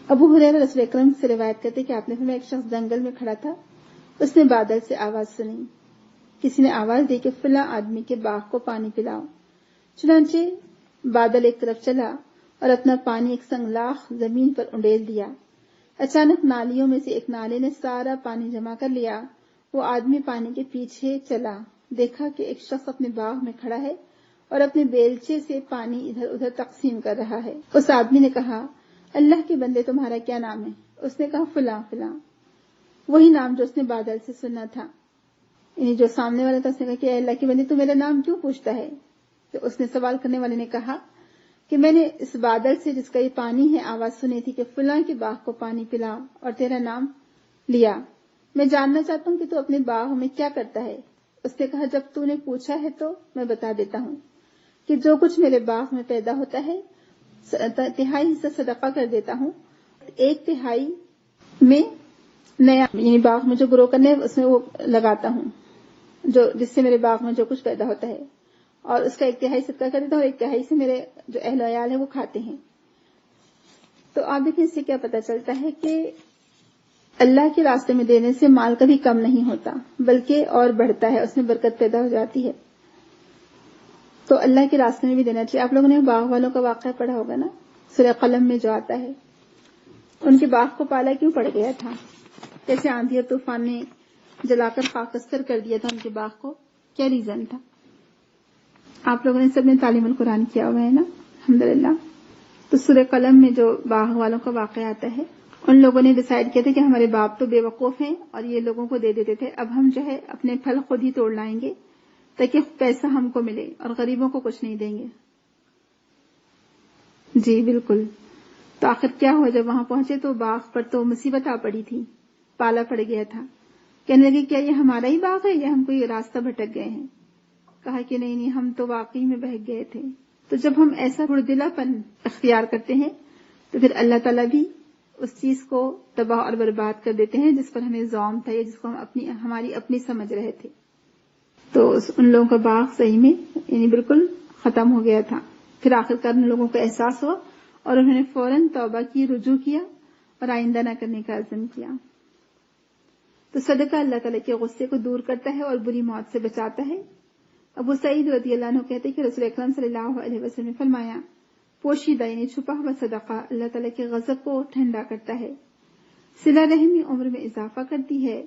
ابو ہریرہ رسول اکرم سے روایت کرتے کہ آپ نے فرمایا ایک شخص جنگل میں کھڑا تھا، اس نے بادل سے آواز سنی. کسی نے آواز دی کہ فلاں آدمی کے باغ کو پانی پلاؤ. چنانچہ بادل ایک طرف چلا اور اپنا پانی ایک سنگلاخ زمین پر انڈیل دیا. اچانک نالیوں میں سے ایک نالے نے سارا پانی جمع کر لیا. وہ آدمی پانی کے پیچھے چلا، دیکھا کہ ایک شخص اپنے باغ میں کھڑا ہے اور اپنے بیلچے سے پانی ادھر ادھر تقسیم کر رہا ہے. اس آدمی نے کہا، اللہ کے بندے تمہارا کیا نام ہے؟ اس نے کہا، فلاں فلاں. وہی نام جو اس نے بادل سے سنا تھا. یعنی جو سامنے والا تھا اس نے کہا کہ اے اللہ کے بندے تو میرا نام کیوں پوچھتا ہے؟ تو اس نے سوال کرنے والے نے کہا کہ میں نے اس بادل سے جس کا یہ پانی ہے آواز سنی تھی کہ فلاں کے باغ کو پانی پلا اور تیرا نام لیا. میں جاننا چاہتا ہوں کہ تو اپنے باغ میں کیا کرتا ہے. اس نے کہا، جب تو نے پوچھا ہے تو میں بتا دیتا ہوں کہ جو کچھ میرے باغ میں پیدا ہوتا ہے 1/3 حصہ صدقہ کر دیتا ہوں، 1/3 میں نیا یعنی باغ میں جو گرو کرنے اس میں وہ لگاتا ہوں، جو جس سے میرے باغ میں جو کچھ پیدا ہوتا ہے، اور اس کا 1/3 صدقہ کر دیتا ہوں اور 1/3 سے میرے جو اہل و عیال ہیں وہ کھاتے ہیں. تو آپ دیکھیں اس سے کیا پتہ چلتا ہے کہ اللہ کے راستے میں دینے سے مال کبھی کم نہیں ہوتا بلکہ اور بڑھتا ہے، اس میں برکت پیدا ہو جاتی ہے. تو اللہ کے راستے میں بھی دینا چاہیے. آپ لوگوں نے باغ والوں کا واقعہ پڑھا ہوگا نا، سورہ قلم میں جو آتا ہے. ان کے باغ کو پالا کیوں پڑ گیا تھا؟ کیسے آندھی اور طوفان نے جلا کر خاکستر کر دیا تھا ان کے باغ کو؟ کیا ریزن تھا؟ آپ لوگوں نے سب نے تعلیم القرآن کیا ہوا ہے نا، الحمدللہ. تو سورہ قلم میں جو باغ والوں کا واقعہ آتا ہے، ان لوگوں نے ڈیسائیڈ کیا تھا کہ ہمارے باپ تو بے وقوف ہیں اور یہ لوگوں کو دے دیتے تھے، اب ہم جو ہے اپنے پھل خود ہی توڑ لائیں گے تاکہ پیسہ ہم کو ملے اور غریبوں کو کچھ نہیں دیں گے. جی بالکل. تو آخر کیا ہوا، جب وہاں پہنچے تو باغ پر تو مصیبت آ پڑی تھی، پالا پڑ گیا تھا. کہنے لگے کیا یہ ہمارا ہی باغ ہے یا ہم کوئی راستہ بھٹک گئے ہیں؟ کہا کہ نہیں ہم تو واقعی میں بہک گئے تھے. تو جب ہم ایسا بردلا پن اختیار کرتے ہیں تو پھر اللہ تعالیٰ بھی اس چیز کو تباہ اور برباد کر دیتے ہیں جس پر ہمیں زوم تھا یا جس کو ہم ہماری اپنی سمجھ رہے تھے. تو ان لوگوں کا باغ صحیح میں یعنی بالکل ختم ہو گیا تھا. پھر آخرکار ان لوگوں کو احساس ہوا اور انہوں نے فوراً توبہ کی، رجوع کیا اور آئندہ نہ کرنے کا عزم کیا. تو صدقہ اللہ تعالیٰ کے غصے کو دور کرتا ہے اور بری موت سے بچاتا ہے. ابو سعید رضی اللہ عنہ کہتے ہیں کہ رسول اکرم صلی اللہ علیہ وسلم نے فرمایا، پوشیدہ یعنی چھپا ہوا صدقہ اللہ تعالیٰ کے غضب کو ٹھنڈا کرتا ہے، صلہ رحمی عمر میں اضافہ کرتی ہے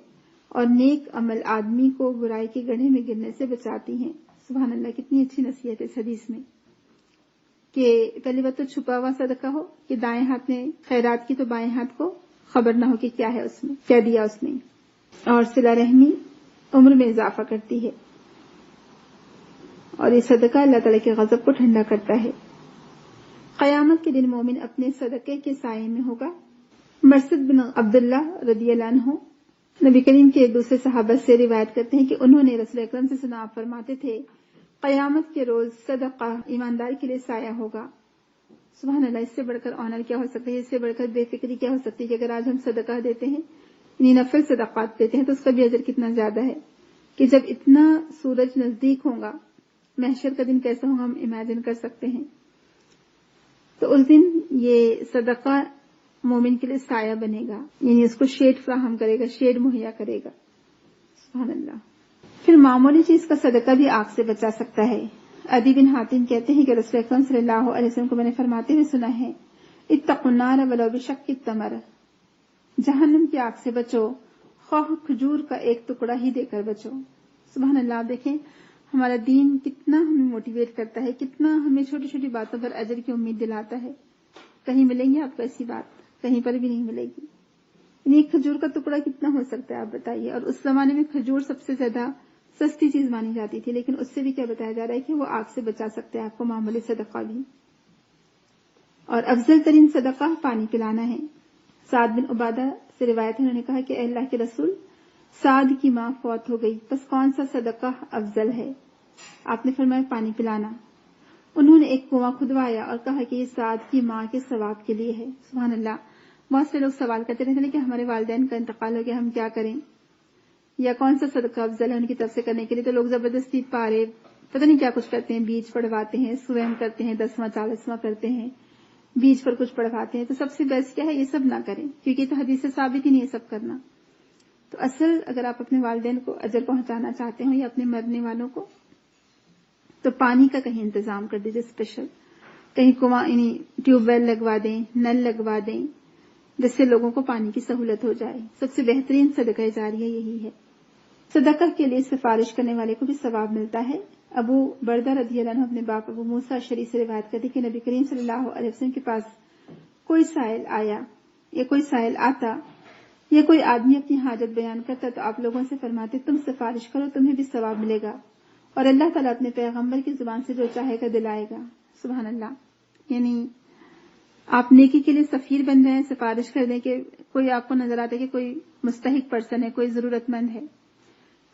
اور نیک عمل آدمی کو برائی کے گڑھے میں گرنے سے بچاتی ہیں. سبحان اللہ، کتنی اچھی نصیحت ہے اس حدیث میں کہ پہلی بات تو چھپا ہوا صدقہ ہو کہ دائیں ہاتھ نے خیرات کی تو بائیں ہاتھ کو خبر نہ ہو کہ کیا ہے اس میں، کیا دیا اس نے. اور صلہ رحمی عمر میں اضافہ کرتی ہے اور یہ صدقہ اللہ تعالیٰ کے غضب کو ٹھنڈا کرتا ہے. قیامت کے دن مومن اپنے صدقے کے سائے میں ہوگا. مرثد بن عبداللہ رضی اللہ عنہ نبی کریم کے ایک دوسرے صحابہ سے روایت کرتے ہیں کہ انہوں نے رسول اکرم سے سنا، آپ فرماتے تھے قیامت کے روز صدقہ ایماندار کے لیے سایہ ہوگا. سبحان اللہ، اس سے بڑھ کر آنر کیا ہو سکتا ہے، اس سے بڑھ کر بے فکری کیا ہو سکتی ہے کہ اگر آج ہم صدقہ دیتے ہیں یعنی نفل صدقات دیتے ہیں تو اس کا بھی اجر کتنا زیادہ ہے کہ جب اتنا سورج نزدیک ہوگا، محشر کا دن کیسا ہوگا ہم امیجن کر سکتے ہیں. تو اس دن یہ صدقہ مومن کے لیے سایہ بنے گا، یعنی اس کو شیڈ فراہم کرے گا، شیڈ مہیا کرے گا. سبحان اللہ. پھر معمولی چیز کا صدقہ بھی آگ سے بچا سکتا ہے. عدی بن حاتم کہتے ہیں کہ رسول اکرم صلی اللہ علیہ وسلم کو میں نے فرماتے ہوئے سنا ہے، اتقوا النار ولو بشق التمر، جہنم کی آگ سے بچو خواہ کھجور کا ایک ٹکڑا ہی دے کر بچو۔ سبحان اللہ، آپ دیکھیں ہمارا دین کتنا ہمیں موٹیویٹ کرتا ہے، کتنا ہمیں چھوٹی چھوٹی باتوں پر اجر کی امید دلاتا ہے۔ کہیں ملیں گے آپ کو ایسی بات؟ کہیں پر بھی نہیں ملے گی۔ یعنی ایک کھجور کا ٹکڑا کتنا ہو سکتا ہے آپ بتائیے؟ اور اس زمانے میں کھجور سب سے زیادہ سستی چیز مانی جاتی تھی، لیکن اس سے بھی کیا بتایا جا رہا ہے کہ وہ آگ سے بچا سکتے ہیں آپ کو، معمولی صدقہ بھی۔ اور افضل ترین صدقہ پانی پلانا ہے۔ سعد بن عبادہ سے روایت ہے، انہوں نے کہا کہ اے اللہ کے رسول، سعد کی ماں فوت ہو گئی، بس کون سا صدقہ افضل ہے؟ آپ نے فرمایا پانی پلانا۔ انہوں نے ایک کنواں کھدوایا اور کہا کہ یہ سعد کی ماں کے ثواب کے لیے ہے۔ سبحان اللہ، بہت سے لوگ سوال کرتے رہتے ہیں کہ ہمارے والدین کا انتقال ہو گیا، ہم کیا کریں، یا کون سا صدقہ افضل ہے ان کی طرف سے کرنے کے لیے؟ تو لوگ زبردستی پارے پتہ نہیں کیا کچھ کرتے ہیں، بیج پڑھواتے ہیں، سویم کرتے ہیں، 10واں 40واں کرتے ہیں، بیج پر کچھ پڑھواتے ہیں۔ تو سب سے بیسٹ کیا ہے؟ یہ سب نہ کریں، کیونکہ یہ تو حدیث سے ثابت ہی نہیں ہے سب کرنا۔ تو اصل اگر آپ اپنے والدین کو اجر پہنچانا چاہتے ہو یا اپنے مرنے والوں کو، تو پانی کا کہیں انتظام کر دیجیے اسپیشل، کہیں کنواں یعنی ٹیوب ویل لگوا دیں، نل لگوا دیں، جس سے لوگوں کو پانی کی سہولت ہو جائے۔ سب سے بہترین صدقہ جاریہ یہی ہے۔ صدقہ کے لیے سفارش کرنے والے کو بھی ثواب ملتا ہے۔ ابو بردہ رضی اللہ عنہ اپنے باپ ابو موسیٰ اشعری سے روایت کرتے کہ نبی کریم صلی اللہ علیہ وسلم کے پاس کوئی سائل آیا یا کوئی سائل آتا یا کوئی آدمی اپنی حاجت بیان کرتا تو آپ لوگوں سے فرماتے تم سفارش کرو، تمہیں بھی ثواب ملے گا، اور اللہ تعالیٰ اپنے پیغمبر کی زبان سے جو چاہے گا دلائے گا۔ سبحان اللہ، یعنی آپ نیکی کے لیے سفیر بن جائیں، سفارش کر دیں کہ کوئی آپ کو نظر آتا ہے کہ کوئی مستحق پرسن ہے، کوئی ضرورت مند ہے،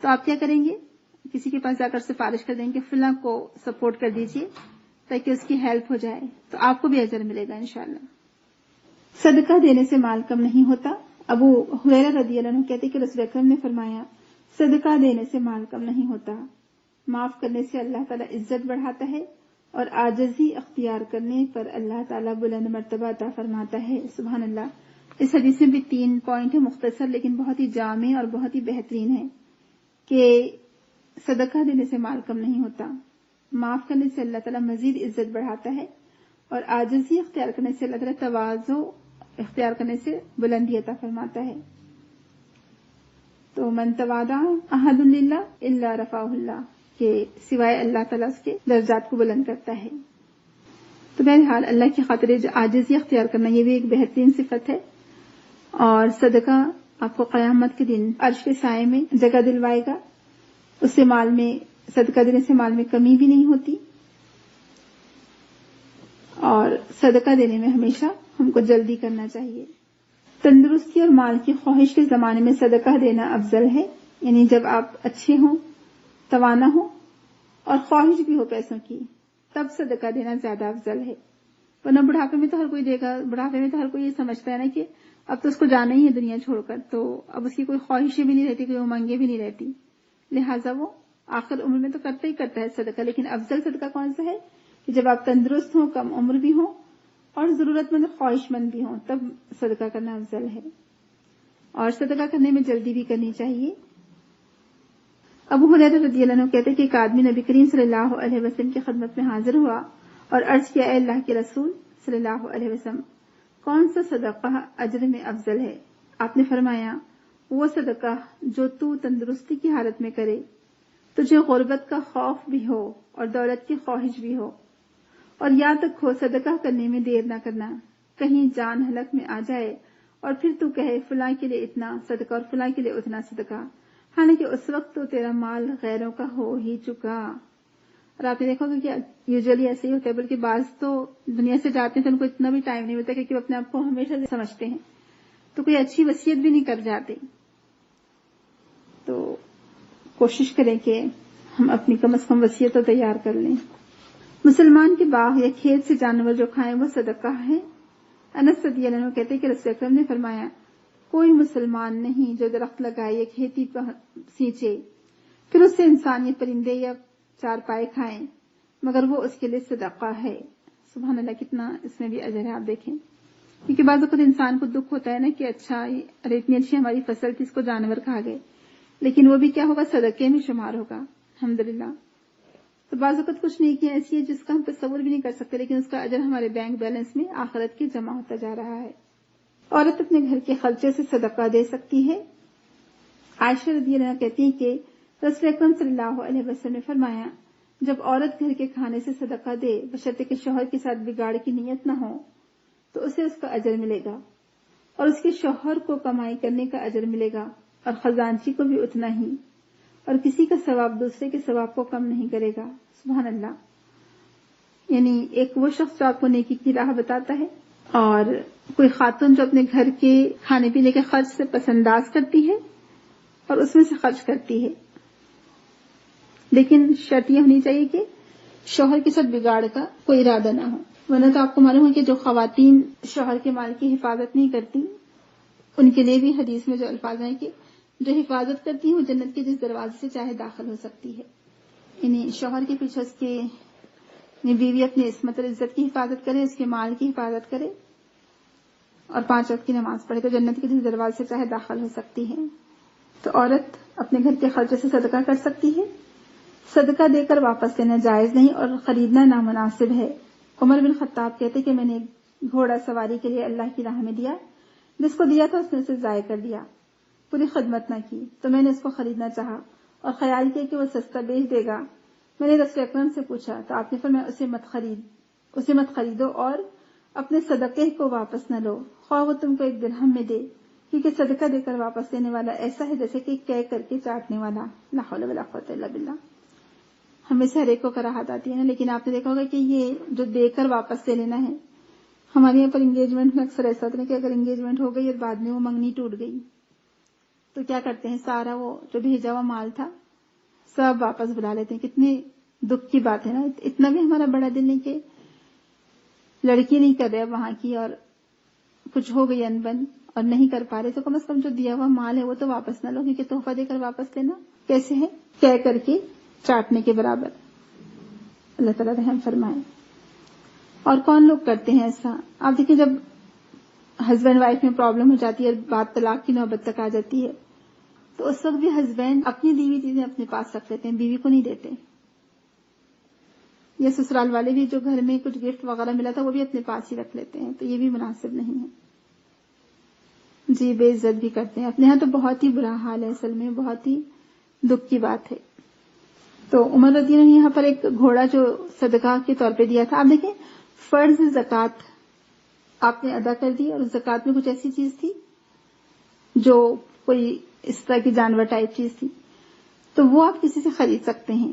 تو آپ کیا کریں گے؟ کسی کے پاس جا کر سفارش کر دیں کہ فلاں کو سپورٹ کر دیجئے تاکہ اس کی ہیلپ ہو جائے، تو آپ کو بھی اجر ملے گا انشاءاللہ۔ صدقہ دینے سے مال کم نہیں ہوتا۔ ابو ہریرہ رضی اللہ عنہ کہتے کہ رسول اکرم نے فرمایا صدقہ دینے سے مال کم نہیں ہوتا، معاف کرنے سے اللہ تعالیٰ عزت بڑھاتا ہے، اور عاجزی اختیار کرنے پر اللہ تعالیٰ بلند مرتبہ عطا فرماتا ہے۔ سبحان اللہ، اس حدیث میں بھی 3 پوائنٹ ہیں، مختصر لیکن بہت ہی جامع اور بہت ہی بہترین ہے کہ صدقہ دینے سے مال کم نہیں ہوتا، معاف کرنے سے اللہ تعالیٰ مزید عزت بڑھاتا ہے، اور عاجزی اختیار کرنے سے اللہ تعالیٰ تواضع اختیار کرنے سے بلندی عطا فرماتا ہے۔ تو من تواضع احد للہ الا رفعہ اللہ، کہ سوائے اللہ تعالیٰ اس کے درجات کو بلند کرتا ہے۔ تو بہرحال اللہ کی خاطر عاجزی اختیار کرنا یہ بھی ایک بہترین صفت ہے، اور صدقہ آپ کو قیامت کے دن عرش کے سائے میں جگہ دلوائے گا۔ اس سے مال میں، صدقہ دینے سے مال میں کمی بھی نہیں ہوتی، اور صدقہ دینے میں ہمیشہ ہم کو جلدی کرنا چاہیے۔ تندرستی اور مال کی خواہش کے زمانے میں صدقہ دینا افضل ہے، یعنی جب آپ اچھے ہوں، توانا ہوں اور خواہش بھی ہو پیسوں کی، تب صدقہ دینا زیادہ افضل ہے۔ ورنہ بڑھاپے میں تو ہر کوئی دے گا، بڑھاپے میں تو ہر کوئی یہ سمجھتا ہے نا کہ اب تو اس کو جانا ہی ہے دنیا چھوڑ کر، تو اب اس کی کوئی خواہشیں بھی نہیں رہتی، کوئی امنگیں بھی نہیں رہتی، لہٰذا وہ آخر عمر میں تو کرتا ہی کرتا ہے صدقہ۔ لیکن افضل صدقہ کون سا ہے؟ کہ جب آپ تندرست ہوں، کم عمر بھی ہوں اور ضرورت مند خواہش مند بھی ہوں، تب صدقہ کرنا افضل ہے، اور صدقہ کرنے میں جلدی بھی کرنی چاہیے۔ ابو ہریرہ رضی اللہ عنہ کہتے ہیں کہ ایک آدمی نبی کریم صلی اللہ علیہ وسلم کی خدمت میں حاضر ہوا اور عرض کیا اے اللہ کے رسول صلی اللہ علیہ وسلم، کون سا صدقہ اجر میں افضل ہے؟ آپ نے فرمایا وہ صدقہ جو تو تندرستی کی حالت میں کرے، تجھے غربت کا خوف بھی ہو اور دولت کی خواہش بھی ہو، اور یاد رکھو صدقہ کرنے میں دیر نہ کرنا، کہیں جان ہلک میں آ جائے اور پھر تو کہے فلاں کے لیے اتنا صدقہ اور فلاں کے لیے اتنا صدقہ، حالانکہ اس وقت تو تیرا مال غیروں کا ہو ہی چکا۔ اور آپ نے دیکھا ہوگا کہ یوزلی ایسے ہی ہوتا ہے، بلکہ بعض تو دنیا سے جاتے ہیں تو ان کو اتنا بھی ٹائم نہیں ملتا کہ وہ اپنے آپ کو ہمیشہ سے سمجھتے ہیں، تو کوئی اچھی وصیت بھی نہیں کر جاتے۔ تو کوشش کریں کہ ہم اپنی کم از کم وصیت تو تیار کر لیں۔ مسلمان کے باغ یا کھیت سے جانور جو کھائیں وہ صدقہ ہے۔ انس رضی اللہ عنہ کہتے کہ رسول اکرم نے فرمایا کوئی مسلمان نہیں جو درخت لگائے یا کھیتی سینچے، پھر اس سے انسان یا پرندے یا چارپائے کھائیں، مگر وہ اس کے لیے صدقہ ہے۔ سبحان اللہ، کتنا اس میں بھی اجر ہے، آپ دیکھیں، کیونکہ بعض اوقات انسان کو دکھ ہوتا ہے نا کہ اچھا ارے اتنی اچھی ہماری فصل تھی، اس کو جانور کھا گئے، لیکن وہ بھی کیا ہوگا؟ صدقے میں شمار ہوگا، الحمدللہ۔ تو بعض اوقات کچھ نیکیاں ایسی ہیں جس کا ہم تصور بھی نہیں کر سکتے، لیکن اس کا اجر ہمارے بینک بیلنس میں آخرت کے جمع ہوتا جا رہا ہے۔ عورت اپنے گھر کے خرچے سے صدقہ دے سکتی ہے۔ عائشہ رضی اللہ عنہا کہتی ہیں کہ رسول اکرم صلی اللہ علیہ وسلم نے فرمایا، جب عورت گھر کے کھانے سے صدقہ دے بشرطے کہ شوہر کے ساتھ بگاڑ کی نیت نہ ہو تو اسے اس کا اجر ملے گا، اور اس کے شوہر کو کمائی کرنے کا اجر ملے گا، اور خزانچی کو بھی اتنا ہی، اور کسی کا ثواب دوسرے کے ثواب کو کم نہیں کرے گا۔ سبحان اللہ۔ یعنی ایک وہ شخص جو آپ کو نیکی کی راہ بتاتا ہے، اور کوئی خاتون جو اپنے گھر کے کھانے پینے کے خرچ سے پس انداز کرتی ہے اور اس میں سے خرچ کرتی ہے، لیکن شرط یہ ہونی چاہیے کہ شوہر کے ساتھ بگاڑ کا کوئی ارادہ نہ ہو، ورنہ تو آپ کو معلوم ہے کہ جو خواتین شوہر کے مال کی حفاظت نہیں کرتی ان کے لیے بھی حدیث میں جو الفاظ ہیں کہ جو حفاظت کرتی ہیں وہ جنت کے جس دروازے سے چاہے داخل ہو سکتی ہے۔ یعنی شوہر کے پیچھے اس کے بیوی اپنی عصمت اور عزت کی حفاظت کرے، اس کے مال کی حفاظت کرے اور 5 وقت کی نماز پڑھے تو جنت کے جس دروازے سے چاہے داخل ہو سکتی ہے۔ تو عورت اپنے گھر کے خرچے سے صدقہ کر سکتی ہے، صدقہ دے کر واپس لینا جائز نہیں اور خریدنا نامناسب ہے۔ عمر بن خطاب کہتے کہ میں نے ایک گھوڑا سواری کے لیے اللہ کی راہ میں دیا، جس کو دیا تھا اس نے اسے ضائع کر دیا، پوری خدمت نہ کی، تو میں نے اس کو خریدنا چاہا اور خیال کیا کہ وہ سستا بیچ دے گا۔ میں نے رسول اکرم سے پوچھا تو آپ نے فرمایا اسے مت خریدو اور اپنے صدقے کو واپس نہ لو، خواہ وہ تم کو 1 درہم میں دے، کیونکہ صدقہ دے کر واپس لینے والا ایسا ہے جیسے کہ کہہ کر کے چاٹنے والا۔ لا حول ولا قوت الا باللہ۔ ہمیں سے ہر ایک کو کراہت آتی ہے نا، لیکن آپ نے دیکھا ہوگا کہ یہ جو دے کر واپس لے لینا ہے، ہمارے یہاں پر انگیجمنٹ میں اکثر ایسا ہوتا ہے کہ اگر انگیجمنٹ ہو گئی اور بعد میں وہ منگنی ٹوٹ گئی تو کیا کرتے ہیں، سارا وہ جو بھیجا ہوا مال تھا سب واپس بلا لیتے ہیں۔ کتنی دکھ کی بات ہے نا، اتنا بھی ہمارا بڑا دل نہیں کہ لڑکی نہیں کر رہے وہاں کی اور کچھ ہو گئی انبن اور نہیں کر پا رہے، تو کم از کم جو دیا ہوا مال ہے وہ تو واپس نہ لو، کیونکہ تحفہ دے کر واپس لینا کیسے ہے، کہہ کر کے چاٹنے کے برابر۔ اللہ تعالیٰ رحم فرمائے۔ اور کون لوگ کرتے ہیں ایسا؟ آپ دیکھیں جب ہسبینڈ وائف میں پرابلم ہو جاتی ہے اور بات طلاق کی نوبت تک آ جاتی ہے تو اس وقت بھی ہسبینڈ اپنی دی ہوئی چیزیں اپنے پاس رکھ لیتے ہیں، بیوی کو نہیں دیتے، یا سسرال والے بھی جو گھر میں کچھ گفٹ وغیرہ ملا تھا وہ بھی اپنے پاس ہی رکھ لیتے ہیں، تو یہ بھی مناسب نہیں ہے۔ جی، بے عزت بھی کرتے ہیں اپنے ہاں، تو بہت ہی برا حال ہے، اصل میں بہت ہی دکھ کی بات ہے۔ تو عمر رضی اللہ عنہ نے یہاں پر ایک گھوڑا جو صدقہ کے طور پہ دیا تھا، آپ دیکھیں فرض زکوٰۃ آپ نے ادا کر دی اور زکوٰۃ میں کچھ ایسی چیز تھی جو کوئی اس طرح کی جانور ٹائپ چیز تھی تو وہ آپ کسی سے خرید سکتے ہیں،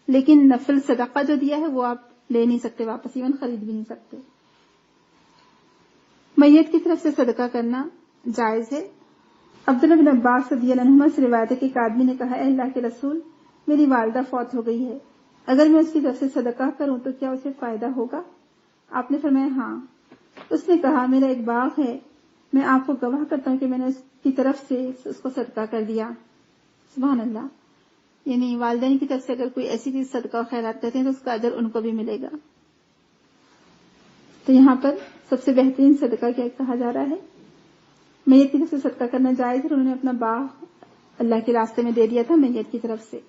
لیکن نفل صدقہ جو دیا ہے وہ آپ لے نہیں سکتے واپس، ایون خرید بھی نہیں سکتے۔ میت کی طرف سے صدقہ کرنا جائز ہے۔ عبداللہ بن عباس رضی اللہ عنہما سے روایت ہے کہ ایک آدمی نے کہا، اے اللہ کے رسول، میری والدہ فوت ہو گئی ہے، اگر میں اس کی طرف سے صدقہ کروں تو کیا اسے فائدہ ہوگا؟ آپ نے فرمایا ہاں۔ اس نے کہا، میرا ایک باغ ہے، میں آپ کو گواہ کرتا ہوں کہ میں نے اس کی طرف سے اس کو صدقہ کر دیا۔ سبحان اللہ۔ یعنی والدین کی طرف سے اگر کوئی ایسی چیز صدقہ و خیرات کرتے ہیں تو اس کا اجر ان کو بھی ملے گا۔ تو یہاں پر سب سے بہترین صدقہ کیا کہا جا رہا ہے؟ میت کی طرف سے صدقہ کرنا جائز ہے، انہوں نے اپنا باغ اللہ کے راستے میں دے دیا تھا میت کی طرف سے۔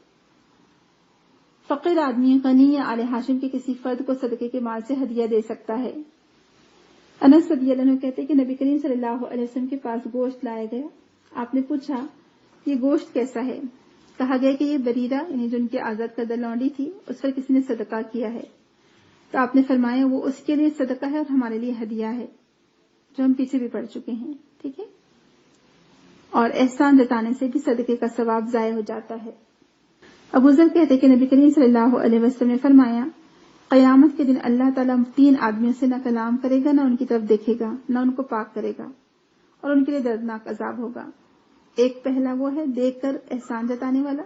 فقیر آدمی غنی یا آل ہاشم کے کسی فرد کو صدقے کے مال سے ہدیہ دے سکتا ہے۔ انس رضی اللہ عنہ کہتے کہ نبی کریم صلی اللہ علیہ وسلم کے پاس گوشت لایا گیا، آپ نے پوچھا یہ گوشت کیسا ہے؟ کہا گیا کہ یہ بریرہ یعنی جو ان کی آزاد کردہ لونڈی تھی اس پر کسی نے صدقہ کیا ہے، تو آپ نے فرمایا وہ اس کے لیے صدقہ ہے اور ہمارے لیے ہدیہ ہے، جو ہم پیچھے بھی پڑھ چکے ہیں، ٹھیک ہے۔ اور احسان جتانے سے بھی صدقے کا ثواب ضائع ہو جاتا ہے۔ ابو ذر کہتے کہ نبی کریم صلی اللہ علیہ وسلم نے فرمایا، قیامت کے دن اللہ تعالیٰ 3 آدمیوں سے نہ کلام کرے گا، نہ ان کی طرف دیکھے گا، نہ ان کو پاک کرے گا، اور ان کے لیے دردناک عذاب ہوگا۔ ایک پہلا وہ ہے دیکھ کر احسان جتانے والا،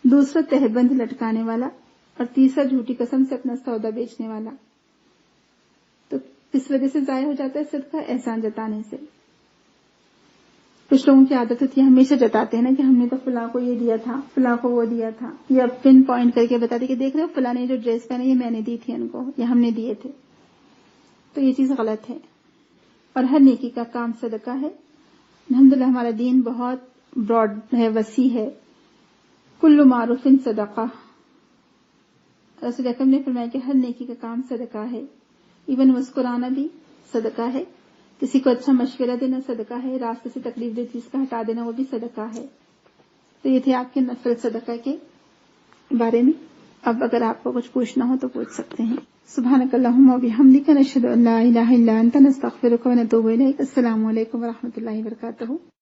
دوسرا تہبند لٹکانے والا، اور تیسرا جھوٹی قسم سے اپنا سودا بیچنے والا۔ تو کس وجہ سے ضائع ہو جاتا ہے صدقہ؟ احسان جتانے سے۔ کچھ لوگوں کی عادت ہوتی ہے ہمیشہ جتاتے ہیں نا کہ ہم نے تو فلاں کو یہ دیا تھا، فلاں کو وہ دیا تھا، یا پن پوائنٹ کر کے بتاتے کہ دیکھ رہے ہو فلاں نے جو ڈریس پہنے یہ میں نے دی تھی ان کو، یا ہم نے دیے تھے۔ تو یہ چیز غلط ہے، اور ہر نیکی کا کام صدقہ ہے۔ الحمدللہ ہمارا دین بہت براڈ ہے، وسیع ہے۔ کل معروف صدقہ، رسول اکرم نے فرمایا کہ ہر نیکی کا کام صدقہ ہے، ایون مسکرانا بھی صدقہ ہے، کسی کو اچھا مشورہ دینا صدقہ ہے، راستے سے تکلیف دہ چیز کا ہٹا دینا وہ بھی صدقہ ہے۔ تو یہ تھے آپ کے نفل صدقہ کے بارے میں۔ اب اگر آپ کو کچھ پوچھنا ہو تو پوچھ سکتے ہیں۔ سبحانک اللہم و بحمدک، نشہد ان لا الہ الا انت، نستغفرک و نتوب الیک۔ السلام علیکم و رحمۃ اللہ وبرکاتہ۔